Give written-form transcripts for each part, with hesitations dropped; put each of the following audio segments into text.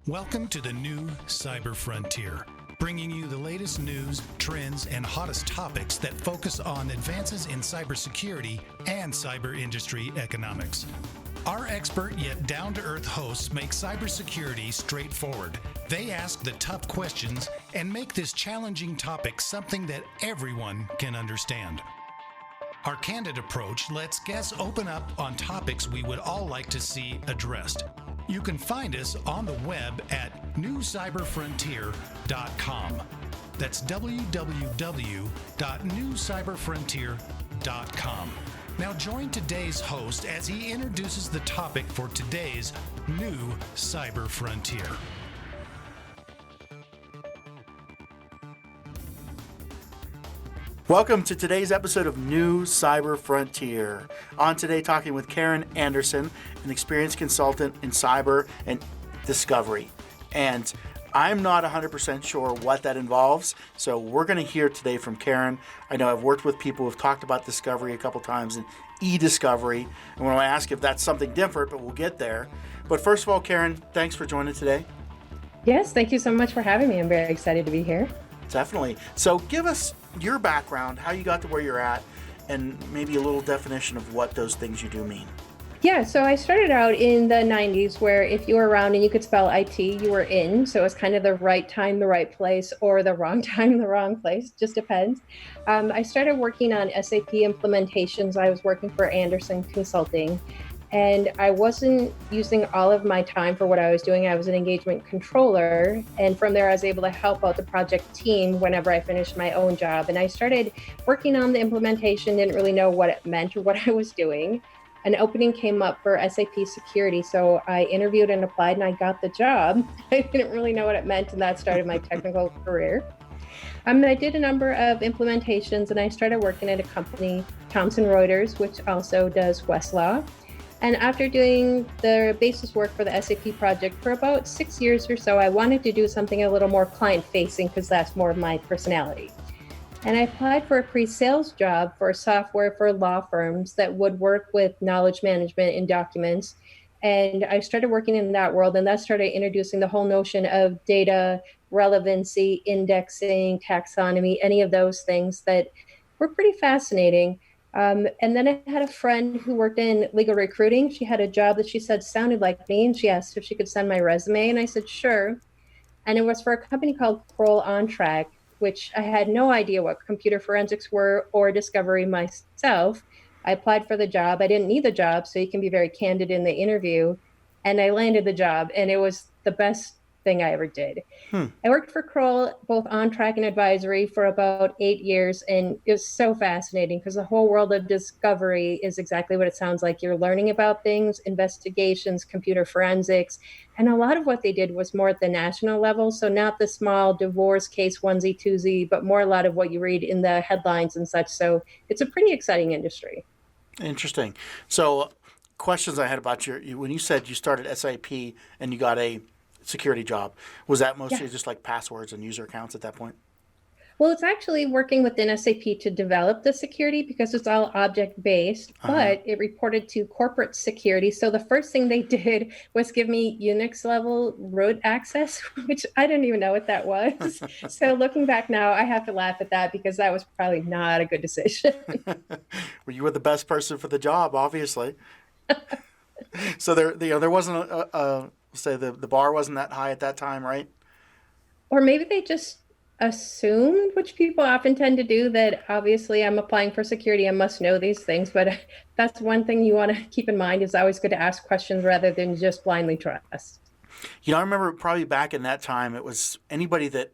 Welcome to the new cyber frontier, bringing you the latest news, trends, and hottest topics that focus on advances in cybersecurity and cyber industry economics. Our expert yet down-to-earth hosts make cybersecurity straightforward. They ask the tough questions and make this challenging topic something that everyone can understand. Our candid approach lets guests open up on topics we would all like to see addressed. You can find us on the web at newcyberfrontier.com. That's www.newcyberfrontier.com. Now join today's host as he introduces the topic for today's new cyber frontier. Welcome to today's episode of New Cyber Frontier. On today, talking with Karen Andersen, an experienced consultant in cyber and discovery. And I'm not 100% sure what that involves, so we're going to hear today from Karen. I know I've worked with people who've talked about discovery a couple times in eDiscovery, and when I ask if that's something different, but we'll get there. But first of all, Karen, thanks for joining today. Yes, thank you so much for having me. I'm very excited to be here. Definitely. So give us your background, how you got to where you're at, and maybe a little definition of what those things you do mean. Yeah, so I started out in the 90s where if you were around and you could spell IT, you were in. So it was kind of the right time, the right place, or the wrong time, the wrong place, just depends. I started working on SAP implementations. I was working for Andersen Consulting, and I wasn't using all of my time for what I was doing. I was an engagement controller, and from there I was able to help out the project team whenever I finished my own job. And I started working on the implementation, didn't really know what it meant or what I was doing. An opening came up for SAP security, so I interviewed and applied and I got the job. I didn't really know what it meant, and that started my technical career. I did a number of implementations, and I started working at a company, Thomson Reuters, which also does Westlaw. And after doing the basis work for the SAP project for about 6 years or so, I wanted to do something a little more client-facing because that's more of my personality. And I applied for a pre-sales job for software for law firms that would work with knowledge management and documents. And I started working in that world, and that started introducing the whole notion of data, relevancy, indexing, taxonomy, any of those things that were pretty fascinating. And then I had a friend who worked in legal recruiting. She had a job that she said sounded like me, and she asked if she could send my resume, and I said, sure. And it was for a company called Kroll On Track, which I had no idea what computer forensics were or discovery myself. I applied for the job. I didn't need the job, so you can be very candid in the interview. And I landed the job, and it was the best thing I ever did. I worked for Kroll, both on track and advisory, for about 8 years, and it was so fascinating because the whole world of discovery is exactly what it sounds like. You're learning about things, investigations, computer forensics, and a lot of what they did was more at the national level, so not the small divorce case onesie twosie, but more a lot of what you read in the headlines and such. So it's a pretty exciting industry. Interesting. So questions I had about when you said you started SAP and you got a security job, was that mostly just like passwords and user accounts at that point? Well, it's actually working within SAP to develop the security because it's all object-based, but it reported to corporate security. So the first thing they did was give me Unix-level root access, which I didn't even know what that was. So looking back now, I have to laugh at that because that was probably not a good decision. Well, you were the best person for the job, obviously. So there wasn't say the bar wasn't that high at that time, right? Or maybe they just assumed, which people often tend to do, that obviously I'm applying for security, I must know these things. But that's one thing you want to keep in mind, is always good to ask questions rather than just blindly trust. I remember probably back in that time, it was anybody that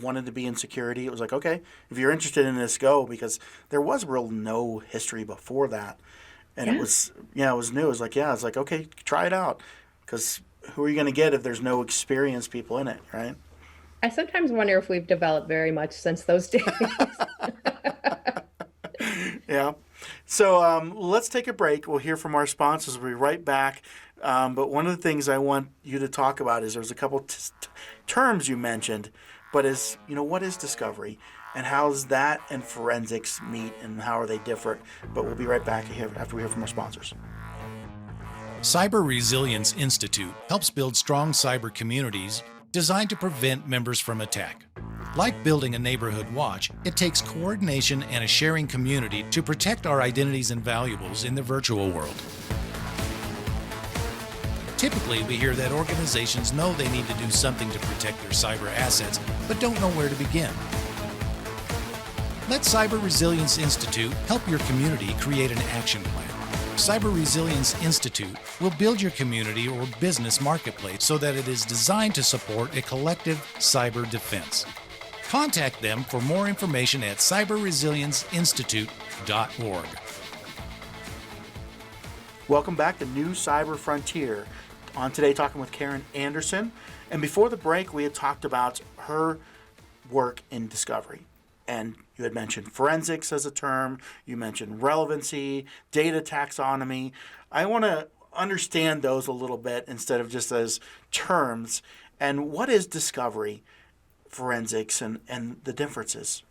wanted to be in security. It was like, okay, if you're interested in this, go, because there was real no history before that. And it was new. It was like, okay, try it out, because who are you going to get if there's no experienced people in it, right? I sometimes wonder if we've developed very much since those days. Yeah. So let's take a break. We'll hear from our sponsors. We'll be right back. But one of the things I want you to talk about is there's a couple terms you mentioned, but what is discovery? And how's that and forensics meet, and how are they different? But we'll be right back after we hear from our sponsors. Cyber Resilience Institute helps build strong cyber communities designed to prevent members from attack. Like building a neighborhood watch, it takes coordination and a sharing community to protect our identities and valuables in the virtual world. Typically, we hear that organizations know they need to do something to protect their cyber assets, but don't know where to begin. Let Cyber Resilience Institute help your community create an action plan. Cyber Resilience Institute will build your community or business marketplace so that it is designed to support a collective cyber defense. Contact them for more information at cyberresilienceinstitute.org. Welcome back to New Cyber Frontier. On today, talking with Karen Andersen. And before the break, we had talked about her work in discovery. And you had mentioned forensics as a term. You mentioned relevancy, data taxonomy. I want to understand those a little bit instead of just as terms. And what is discovery, forensics, and the differences?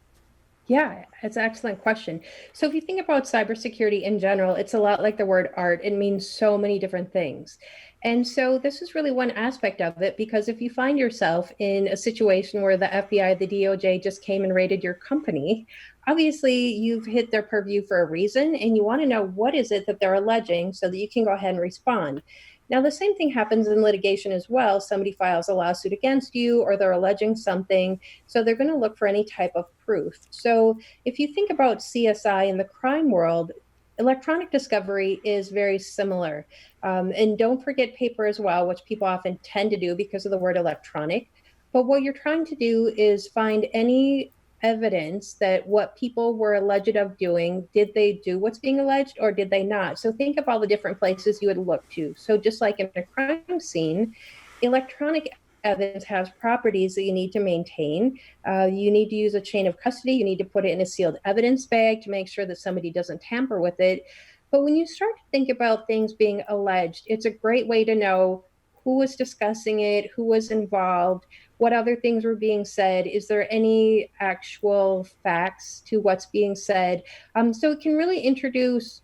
Yeah, it's an excellent question. So if you think about cybersecurity in general, it's a lot like the word art. It means so many different things. And so this is really one aspect of it, because if you find yourself in a situation where the FBI, the DOJ just came and raided your company, obviously you've hit their purview for a reason, and you want to know what is it that they're alleging so that you can go ahead and respond. Now, the same thing happens in litigation as well. Somebody files a lawsuit against you, or they're alleging something, so they're going to look for any type of proof. So if you think about CSI in the crime world, electronic discovery is very similar. And don't forget paper as well, which people often tend to do because of the word electronic. But what you're trying to do is find any evidence that what people were alleged of doing, did they do what's being alleged or did they not? So think of all the different places you would look to. So just like in a crime scene, electronic evidence has properties that you need to maintain. You need to use a chain of custody. You need to put it in a sealed evidence bag to make sure that somebody doesn't tamper with it. But when you start to think about things being alleged, it's a great way to know who was discussing it, who was involved, what other things were being said. Is there any actual facts to what's being said? So it can really introduce,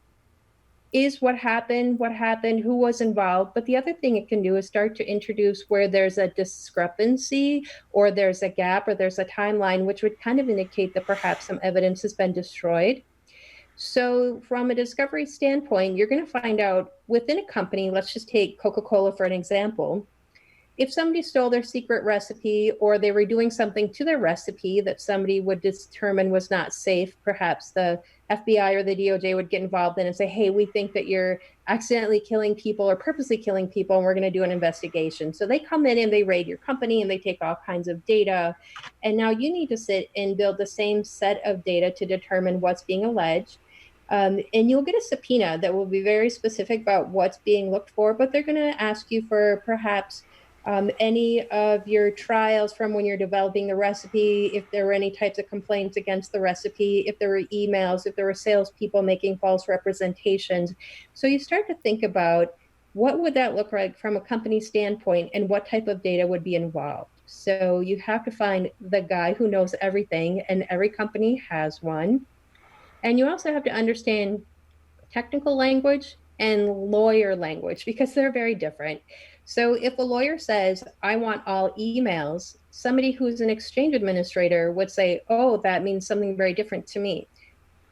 is what happened, who was involved. But the other thing it can do is start to introduce where there's a discrepancy or there's a gap or there's a timeline, which would kind of indicate that perhaps some evidence has been destroyed. So from a discovery standpoint, you're going to find out within a company, let's just take Coca-Cola for an example. If somebody stole their secret recipe or they were doing something to their recipe that somebody would determine was not safe, perhaps the FBI or the DOJ would get involved in and say, hey, we think that you're accidentally killing people or purposely killing people, and we're going to do an investigation. So they come in and they raid your company and they take all kinds of data. And now you need to sit and build the same set of data to determine what's being alleged. And you'll get a subpoena that will be very specific about what's being looked for, but they're going to ask you for perhaps any of your trials from when you're developing the recipe, if there were any types of complaints against the recipe, if there were emails, if there were salespeople making false representations. So you start to think about what would that look like from a company standpoint and what type of data would be involved. So you have to find the guy who knows everything, and every company has one. And you also have to understand technical language and lawyer language because they're very different. So if a lawyer says, I want all emails, somebody who's an exchange administrator would say, oh, that means something very different to me.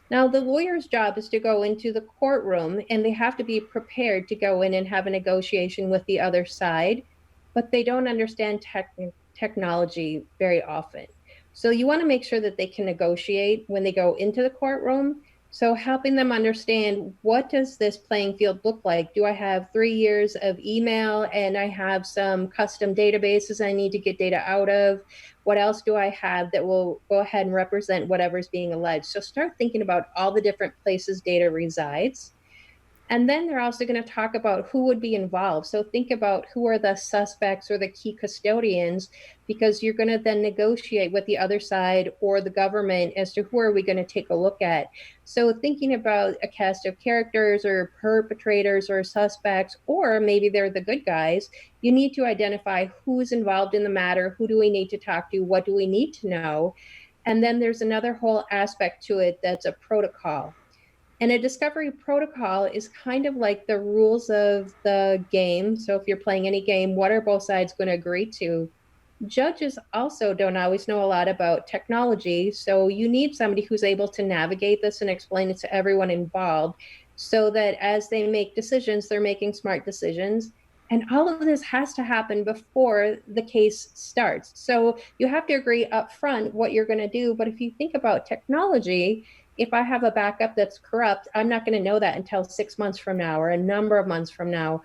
Now, the lawyer's job is to go into the courtroom and they have to be prepared to go in and have a negotiation with the other side, but they don't understand technology very often. So you want to make sure that they can negotiate when they go into the courtroom. So helping them understand, what does this playing field look like? Do I have 3 years of email and I have some custom databases I need to get data out of? What else do I have that will go ahead and represent whatever's being alleged? So start thinking about all the different places data resides. And then they're also going to talk about who would be involved. So think about who are the suspects or the key custodians, because you're going to then negotiate with the other side or the government as to who are we going to take a look at. So thinking about a cast of characters or perpetrators or suspects, or maybe they're the good guys, you need to identify who's involved in the matter, who do we need to talk to, what do we need to know. And then there's another whole aspect to it that's a protocol. And a discovery protocol is kind of like the rules of the game. So if you're playing any game, what are both sides going to agree to? Judges also don't always know a lot about technology, so you need somebody who's able to navigate this and explain it to everyone involved so that as they make decisions, they're making smart decisions. And all of this has to happen before the case starts. So you have to agree up front what you're going to do. But if you think about technology, if I have a backup that's corrupt, I'm not going to know that until 6 months from now or a number of months from now.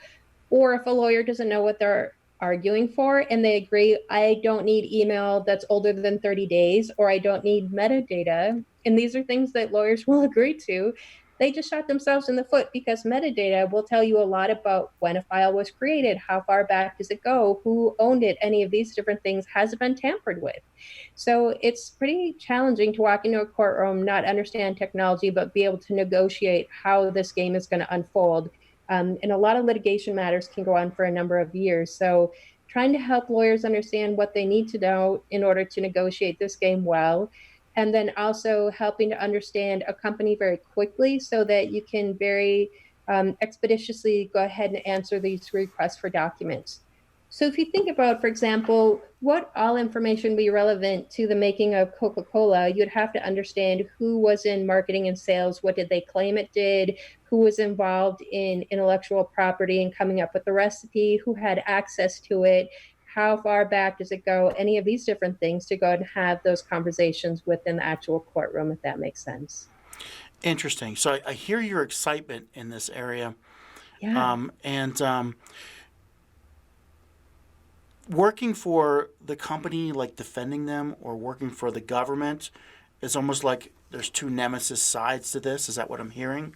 Or if a lawyer doesn't know what they're arguing for and they agree, I don't need email that's older than 30 days, or I don't need metadata. And these are things that lawyers will agree to. They just shot themselves in the foot because metadata will tell you a lot about when a file was created, how far back does it go, who owned it, any of these different things, has it been tampered with. So it's pretty challenging to walk into a courtroom, not understand technology, but be able to negotiate how this game is going to unfold. And a lot of litigation matters can go on for a number of years. So trying to help lawyers understand what they need to know in order to negotiate this game well, and then also helping to understand a company very quickly so that you can very expeditiously go ahead and answer these requests for documents. So if you think about, for example, what all information would be relevant to the making of Coca-Cola, you'd have to understand who was in marketing and sales, what did they claim it did, who was involved in intellectual property and coming up with the recipe, who had access to it, how far back does it go, any of these different things to go and have those conversations within the actual courtroom, if that makes sense. Interesting. So I hear your excitement in this area. Yeah. And working for the company, like defending them, or working for the government, is almost like there's two nemesis sides to this. Is that what I'm hearing?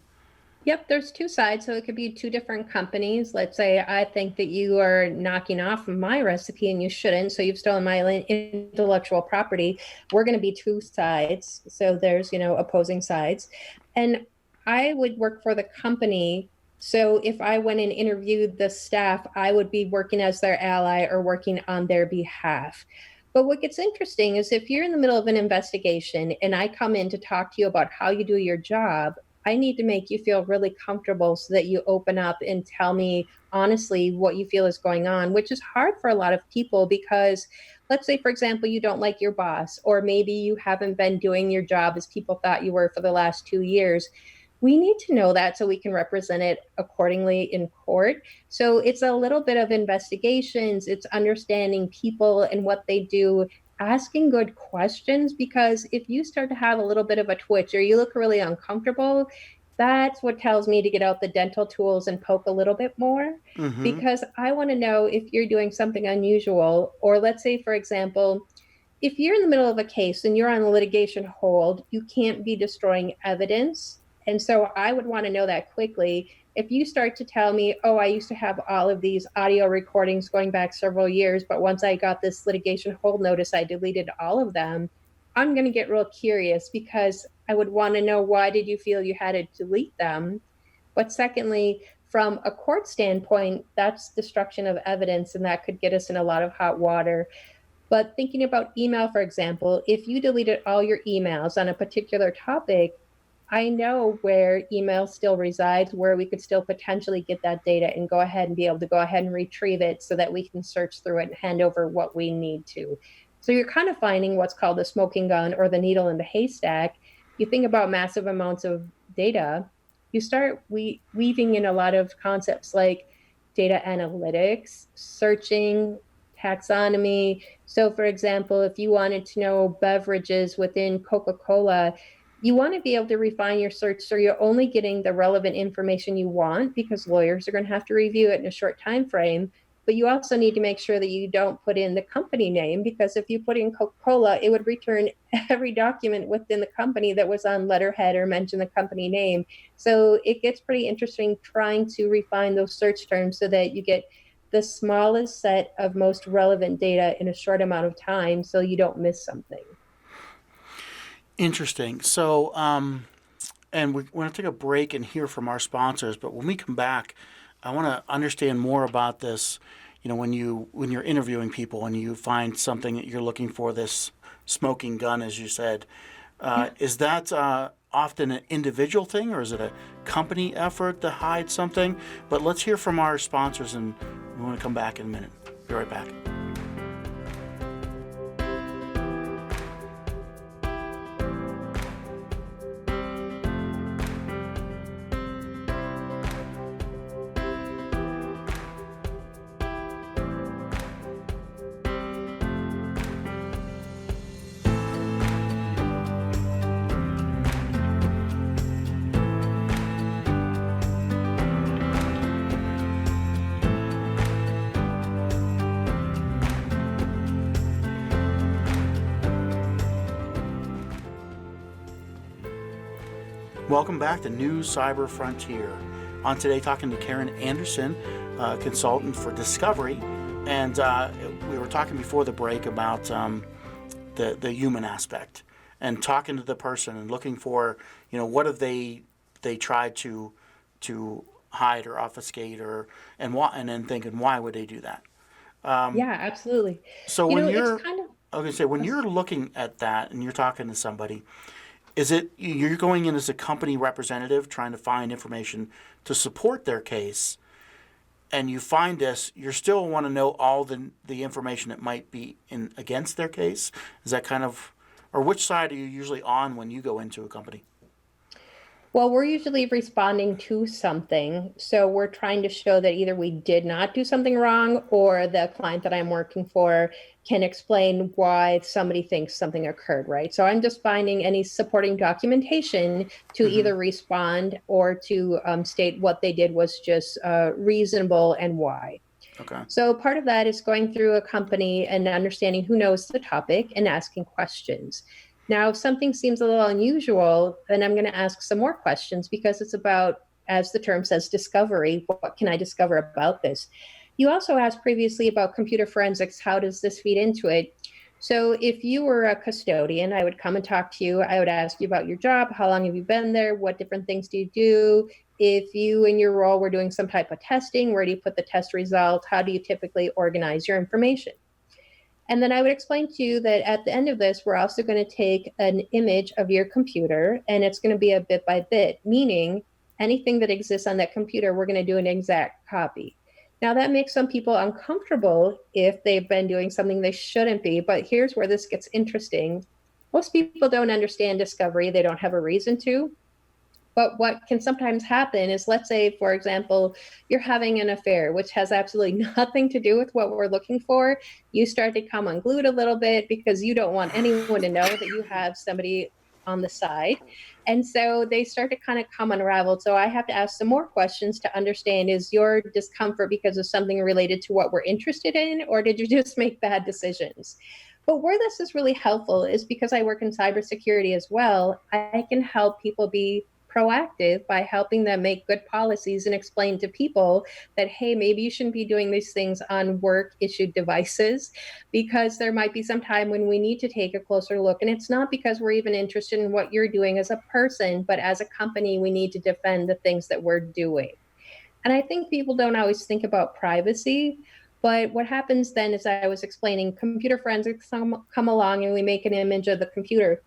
Yep, there's two sides. So it could be two different companies. Let's say I think that you are knocking off my recipe and you shouldn't. So you've stolen my intellectual property. We're going to be two sides. So there's, opposing sides. And I would work for the company. So if I went and interviewed the staff, I would be working as their ally or working on their behalf. But what gets interesting is if you're in the middle of an investigation and I come in to talk to you about how you do your job, I need to make you feel really comfortable so that you open up and tell me honestly what you feel is going on, which is hard for a lot of people because let's say, for example, you don't like your boss, or maybe you haven't been doing your job as people thought you were for the last 2 years. We need to know that so we can represent it accordingly in court. So it's a little bit of investigations, it's understanding people and what they do, asking good questions, because if you start to have a little bit of a twitch or you look really uncomfortable, that's what tells me to get out the dental tools and poke a little bit more, Mm-hmm. because I want to know if you're doing something unusual. Or let's say, for example, if you're in the middle of a case and you're on a litigation hold, you can't be destroying evidence. And so I would want to know that quickly. If you start to tell me, oh, I used to have all of these audio recordings going back several years, but once I got this litigation hold notice, I deleted all of them, I'm going to get real curious because I would want to know, why did you feel you had to delete them? But secondly, from a court standpoint, that's destruction of evidence, and that could get us in a lot of hot water. But thinking about email, for example, if you deleted all your emails on a particular topic, I know where email still resides, where we could still potentially get that data and go ahead and be able to go ahead and retrieve it so that we can search through it and hand over what we need to. So you're kind of finding what's called the smoking gun or the needle in the haystack. You think about massive amounts of data, you start weaving in a lot of concepts like data analytics, searching, taxonomy. So for example, if you wanted to know beverages within Coca-Cola, you want to be able to refine your search so you're only getting the relevant information you want, because lawyers are going to have to review it in a short time frame. But you also need to make sure that you don't put in the company name, because if you put in Coca-Cola, it would return every document within the company that was on letterhead or mention the company name. So it gets pretty interesting trying to refine those search terms so that you get the smallest set of most relevant data in a short amount of time so you don't miss something. Interesting. So, and we're going to take a break and hear from our sponsors. But when we come back, I want to understand more about this. When you're interviewing people and you find something that you're looking for, this smoking gun, as you said, is that often an individual thing, or is it a company effort to hide something? But let's hear from our sponsors, and we want to come back in a minute. Be right back. Welcome back to New Cyber Frontier. On today, talking to Karen Andersen, consultant for Discovery, and we were talking before the break about the human aspect, and talking to the person and looking for, what have they tried to hide or obfuscate, and then thinking, why would they do that? Yeah, absolutely. So when you're, it's kind of, I was gonna say, when you're looking at that and you're talking to somebody, is it you're going in as a company representative trying to find information to support their case, and you find this, you still want to know all the information that might be in against their case? Is that kind of, or which side are you usually on when you go into a company? well, we're usually responding to something. So we're trying to show that either we did not do something wrong, or the client that I'm working for can explain why somebody thinks something occurred, right? So I'm just finding any supporting documentation to either respond or to state what they did was just reasonable and why. Okay. So part of that is going through a company and understanding who knows the topic and asking questions. Now, if something seems a little unusual, then I'm going to ask some more questions, because it's about, as the term says, discovery. What can I discover about this? You also asked previously about computer forensics. How does this feed into it? So if you were a custodian, I would come and talk to you. I would ask you about your job. How long have you been there? What different things do you do? If you in your role were doing some type of testing, where do you put the test result? How do you typically organize your information? And then I would explain to you that at the end of this, we're also going to take an image of your computer, and it's going to be a bit by bit, meaning anything that exists on that computer, we're going to do an exact copy. Now, that makes some people uncomfortable if they've been doing something they shouldn't be, but here's where this gets interesting. Most people don't understand discovery. They don't have a reason to. But what can sometimes happen is, let's say, for example, you're having an affair, which has absolutely nothing to do with what we're looking for. You start to come unglued a little bit because you don't want anyone to know that you have somebody on the side. And so they start to kind of come unraveled. So I have to ask some more questions to understand, is your discomfort because of something related to what we're interested in, or did you just make bad decisions? But where this is really helpful is because I work in cybersecurity as well. I can help people be proactive by helping them make good policies and explain to people that, hey, maybe you shouldn't be doing these things on work issued devices, because there might be some time when we need to take a closer look. And it's not because we're even interested in what you're doing as a person, but as a company, we need to defend the things that we're doing. And I think people don't always think about privacy. But what happens then, as I was explaining, computer forensics come along and we make an image of the computer.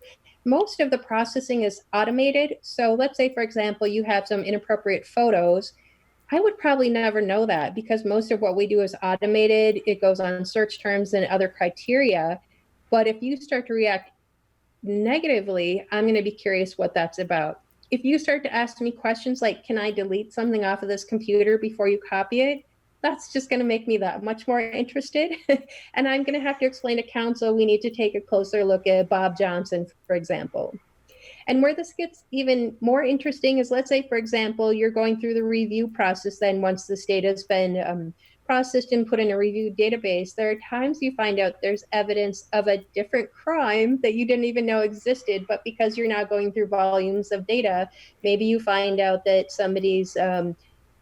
Most of the processing is automated. So let's say, for example, you have some inappropriate photos. I would probably never know that, because most of what we do is automated. It goes on search terms and other criteria. But if you start to react negatively, I'm going to be curious what that's about. If you start to ask me questions like, can I delete something off of this computer before you copy it? That's just going to make me that much more interested. And I'm going to have to explain to counsel, we need to take a closer look at Bob Johnson, for example. And where this gets even more interesting is, let's say, for example, you're going through the review process. Then once this data has been processed and put in a review database, there are times you find out there's evidence of a different crime that you didn't even know existed. But because you're now going through volumes of data, maybe you find out that somebody's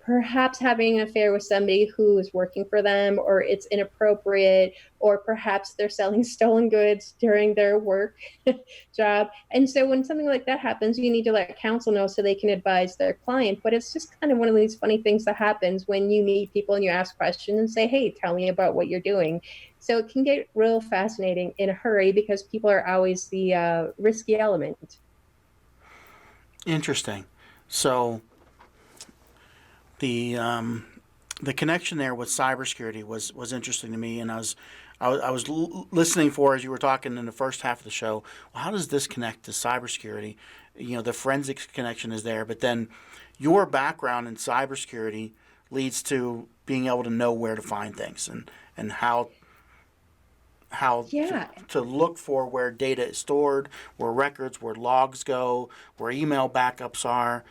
perhaps having an affair with somebody who is working for them, or it's inappropriate, or perhaps they're selling stolen goods during their work job. And so when something like that happens, you need to let counsel know so they can advise their client. But it's just kind of one of these funny things that happens when you meet people and you ask questions and say, hey, tell me about what you're doing. So it can get real fascinating in a hurry, because people are always the risky element. Interesting. So the connection there with cybersecurity was interesting to me, and I was listening for as you were talking in the first half of the show. Well, how does this connect to cybersecurity? The forensics connection is there, but then your background in cybersecurity leads to being able to know where to find things and how Yeah. to look for where data is stored, where records, where logs go, where email backups are.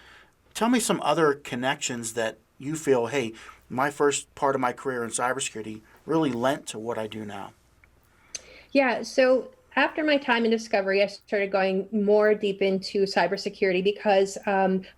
Tell me some other connections that you feel, hey, my first part of my career in cybersecurity really lent to what I do now. Yeah, so after my time in Discovery, I started going more deep into cybersecurity because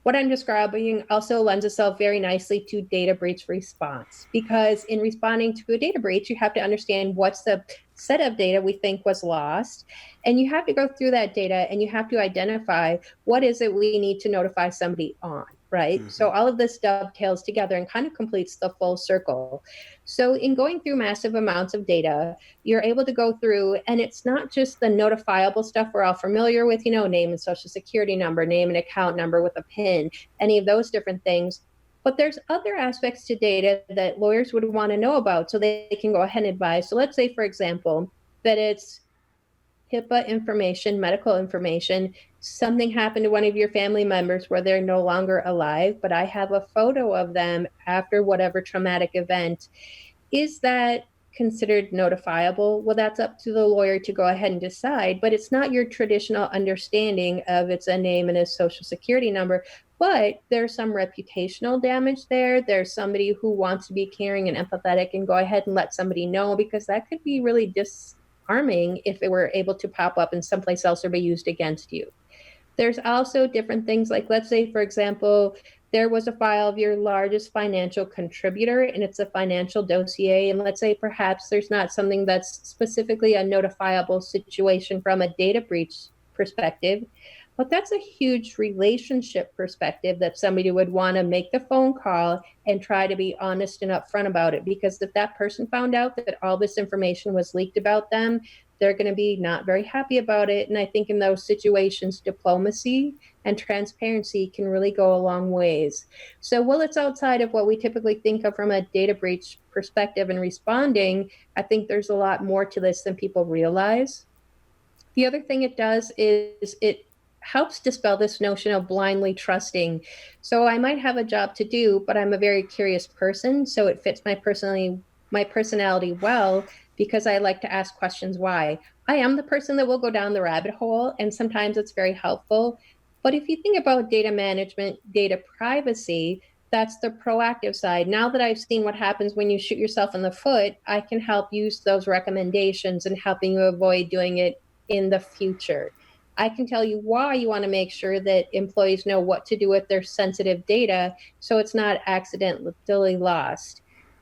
what I'm describing also lends itself very nicely to data breach response. Because in responding to a data breach, you have to understand what's the set of data we think was lost. And you have to go through that data and you have to identify what is it we need to notify somebody on, right? Mm-hmm. So all of this dovetails together and kind of completes the full circle. So in going through massive amounts of data, you're able to go through, and it's not just the notifiable stuff we're all familiar with, name and social security number, name and account number with a PIN, any of those different things. But there's other aspects to data that lawyers would want to know about so they can go ahead and advise. So let's say, for example, that it's HIPAA information, medical information. Something happened to one of your family members where they're no longer alive, but I have a photo of them after whatever traumatic event. Is that considered notifiable? Well, that's up to the lawyer to go ahead and decide, but it's not your traditional understanding of it's a name and a social security number, but there's some reputational damage there. There's somebody who wants to be caring and empathetic and go ahead and let somebody know, because that could be really disarming if it were able to pop up in someplace else or be used against you. There's also different things like, let's say, for example, there was a file of your largest financial contributor and it's a financial dossier. And let's say perhaps there's not something that's specifically a notifiable situation from a data breach perspective, but that's a huge relationship perspective that somebody would want to make the phone call and try to be honest and upfront about it. Because if that person found out that all this information was leaked about them, they're going to be not very happy about it. And I think in those situations, diplomacy and transparency can really go a long ways. So while it's outside of what we typically think of from a data breach perspective and responding, I think there's a lot more to this than people realize. The other thing it does is it helps dispel this notion of blindly trusting. So I might have a job to do, but I'm a very curious person. So it fits my personality well, because I like to ask questions why. I am the person that will go down the rabbit hole, and sometimes it's very helpful. But if you think about data management, data privacy, that's the proactive side. Now that I've seen what happens when you shoot yourself in the foot, I can help use those recommendations in helping you avoid doing it in the future. I can tell you why you want to make sure that employees know what to do with their sensitive data so it's not accidentally lost.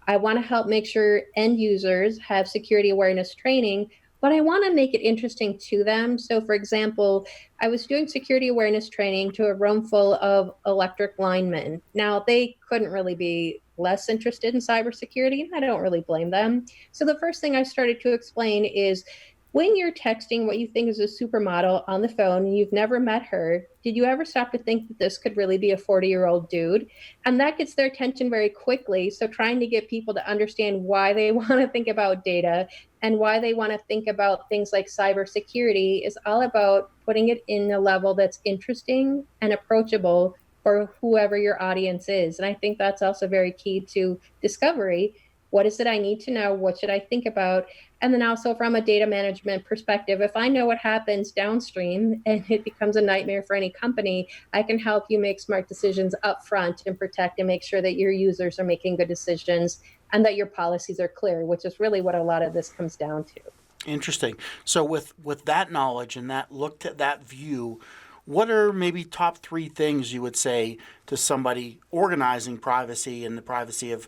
I want to help make sure end users have security awareness training, but I want to make it interesting to them. So, for example, I was doing security awareness training to a room full of electric linemen. Now, they couldn't really be less interested in cybersecurity, and I don't really blame them. So the first thing I started to explain is, when you're texting what you think is a supermodel on the phone and you've never met her, did you ever stop to think that this could really be a 40-year-old dude? And that gets their attention very quickly. So trying to get people to understand why they want to think about data and why they want to think about things like cybersecurity is all about putting it in a level that's interesting and approachable for whoever your audience is. And I think that's also very key to discovery. What is it I need to know? What should I think about? And then also from a data management perspective, if I know what happens downstream and it becomes a nightmare for any company, I can help you make smart decisions up front and protect and make sure that your users are making good decisions and that your policies are clear, which is really what a lot of this comes down to. Interesting. So with that knowledge and that look at that view, what are maybe top 3 things you would say to somebody organizing privacy and the privacy of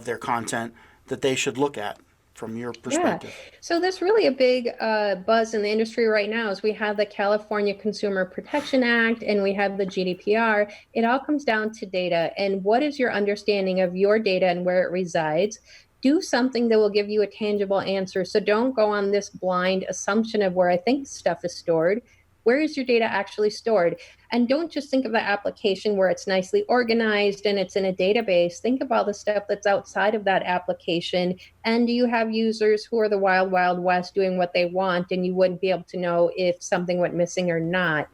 their content that they should look at from your perspective? Yeah. So there's really a big buzz in the industry right now as we have the California Consumer Protection Act and we have the GDPR. It all comes down to data and what is your understanding of your data and where it resides. Do something that will give you a tangible answer. So don't go on this blind assumption of where I think stuff is stored. Where is your data actually stored? And don't just think of the application where it's nicely organized and it's in a database. Think about the stuff that's outside of that application. And do you have users who are the wild, wild west doing what they want and you wouldn't be able to know if something went missing or not?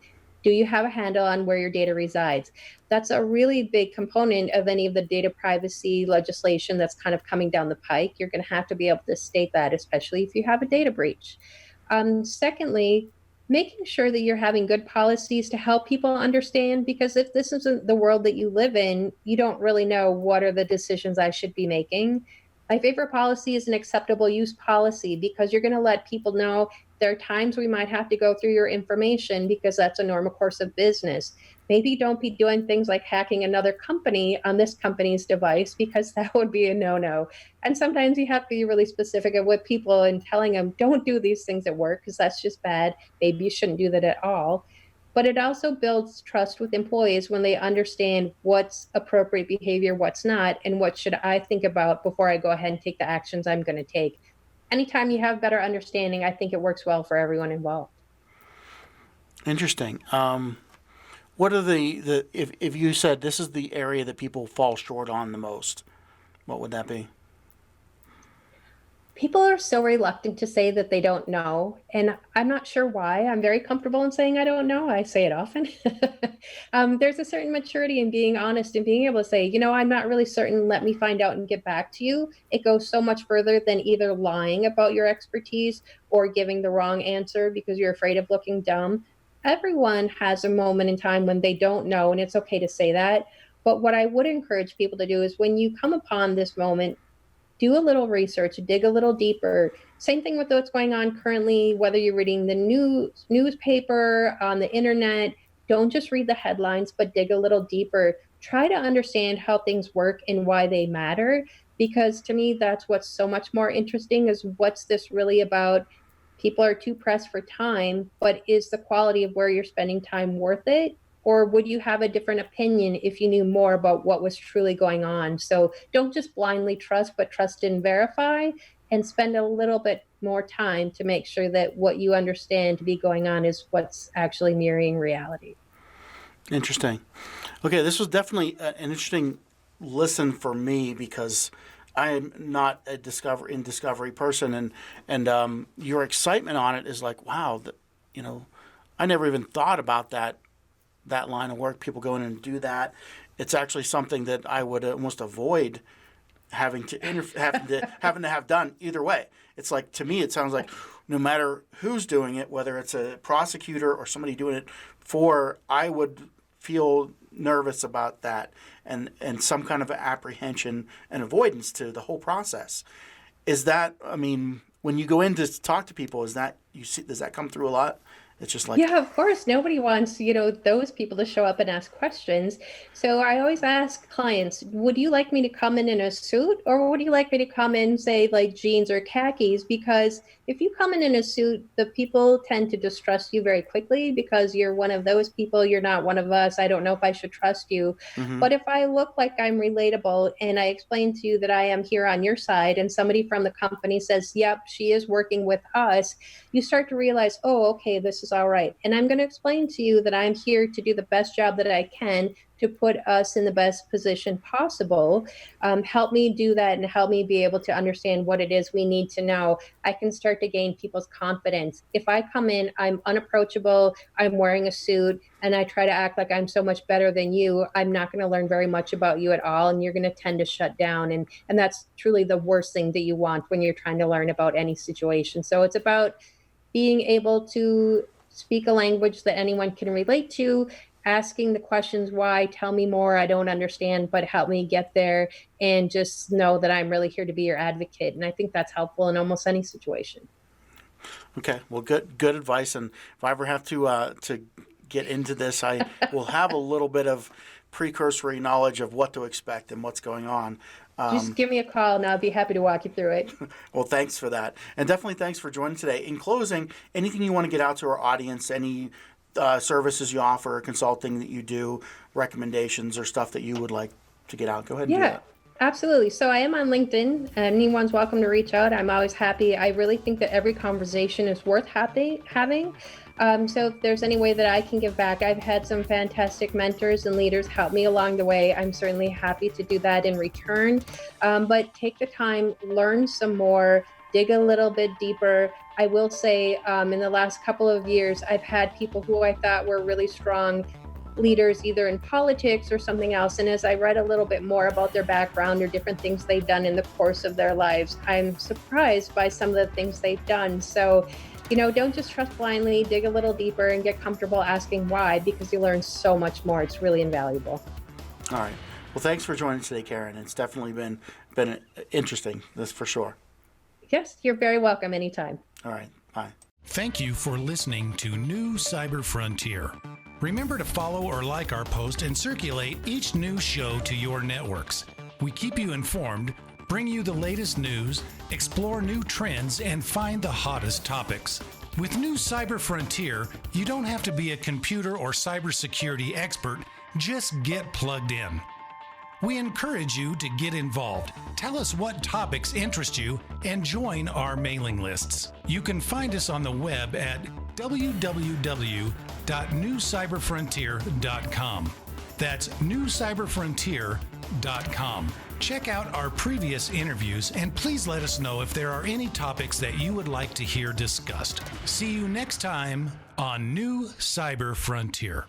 Do you have a handle on where your data resides? That's a really big component of any of the data privacy legislation that's kind of coming down the pike. You're going to have to be able to state that, especially if you have a data breach. Secondly, making sure that you're having good policies to help people understand, because if this isn't the world that you live in, you don't really know what are the decisions I should be making. My favorite policy is an acceptable use policy, because you're going to let people know there are times we might have to go through your information because that's a normal course of business. Maybe don't be doing things like hacking another company on this company's device, because that would be a no-no. And sometimes you have to be really specific with people and telling them, don't do these things at work because that's just bad. Maybe you shouldn't do that at all. But it also builds trust with employees when they understand what's appropriate behavior, what's not, and what should I think about before I go ahead and take the actions I'm going to take. Anytime you have better understanding, I think it works well for everyone involved. Interesting. What are the if you said this is the area that people fall short on the most, what would that be? People are so reluctant to say that they don't know, and I'm not sure why. I'm very comfortable in saying I don't know. I say it often. There's a certain maturity in being honest and being able to say, I'm not really certain. Let me find out and get back to you. It goes so much further than either lying about your expertise or giving the wrong answer because you're afraid of looking dumb. Everyone has a moment in time when they don't know, and it's okay to say that. But what I would encourage people to do is when you come upon this moment, do a little research, dig a little deeper. Same thing with what's going on currently, whether you're reading the newspaper, on the internet. Don't just read the headlines, but dig a little deeper. Try to understand how things work and why they matter, because to me, that's what's so much more interesting is what's this really about? People are too pressed for time, but is the quality of where you're spending time worth it? Or would you have a different opinion if you knew more about what was truly going on? So don't just blindly trust, but trust and verify, and spend a little bit more time to make sure that what you understand to be going on is what's actually mirroring reality. Interesting. Okay, this was definitely an interesting listen for me because I'm not a discovery person, and your excitement on it is like, wow, I never even thought about that line of work. People go in and do that. It's actually something that I would almost avoid having to have done either way. It's like, to me, it sounds like no matter who's doing it, whether it's a prosecutor or somebody doing it I would feel nervous about that and some kind of apprehension and avoidance to the whole process. Is that, when you go in to talk to people, does that come through a lot? It's just like, yeah, of course. Nobody wants, those people to show up and ask questions. So I always ask clients, would you like me to come in a suit, or would you like me to come in, say, like jeans or khakis? Because if you come in a suit, the people tend to distrust you very quickly because you're one of those people. You're not one of us. I don't know if I should trust you. mm-hmm. But if I look like I'm relatable and I explain to you that I am here on your side, and somebody from the company says, yep, she is working with us, you start to realize, oh, okay, this is all right. And I'm going to explain to you that I'm here to do the best job that I can to put us in the best position possible. Help me do that and help me be able to understand what it is we need to know. I can start to gain people's confidence. If I come in, I'm unapproachable, I'm wearing a suit, and I try to act like I'm so much better than you, I'm not going to learn very much about you at all, and you're going to tend to shut down. And that's truly the worst thing that you want when you're trying to learn about any situation. So it's about being able to speak a language that anyone can relate to, asking the questions, why, tell me more, I don't understand, but help me get there, and just know that I'm really here to be your advocate. And I think that's helpful in almost any situation. Okay, well, good advice. And if I ever have to get into this, I will have a little bit of precursory knowledge of what to expect and what's going on. Just give me a call and I'll be happy to walk you through it. Well, thanks for that. And definitely thanks for joining today. In closing, anything you want to get out to our audience, any services you offer, consulting that you do, recommendations or stuff that you would like to get out, go ahead and do that. Absolutely. So I am on LinkedIn. Anyone's welcome to reach out. I'm always happy. I really think that every conversation is worth having. So if there's any way that I can give back, I've had some fantastic mentors and leaders help me along the way. I'm certainly happy to do that in return. But take the time, learn some more, dig a little bit deeper. I will say in the last couple of years, I've had people who I thought were really strong leaders, either in politics or something else. And as I read a little bit more about their background or different things they've done in the course of their lives, I'm surprised by some of the things they've done. So, don't just trust blindly, dig a little deeper and get comfortable asking why, because you learn so much more. It's really invaluable. All right. Well, thanks for joining today, Karen. It's definitely been interesting, that's for sure. Yes, you're very welcome anytime. All right. Bye. Thank you for listening to New Cyber Frontier. Remember to follow or like our post and circulate each new show to your networks. We keep you informed, bring you the latest news, explore new trends, and find the hottest topics. With New Cyber Frontier, you don't have to be a computer or cybersecurity expert, just get plugged in. We encourage you to get involved. Tell us what topics interest you and join our mailing lists. You can find us on the web at www.newcyberfrontier.com. That's newcyberfrontier.com. Check out our previous interviews and please let us know if there are any topics that you would like to hear discussed. See you next time on New Cyber Frontier.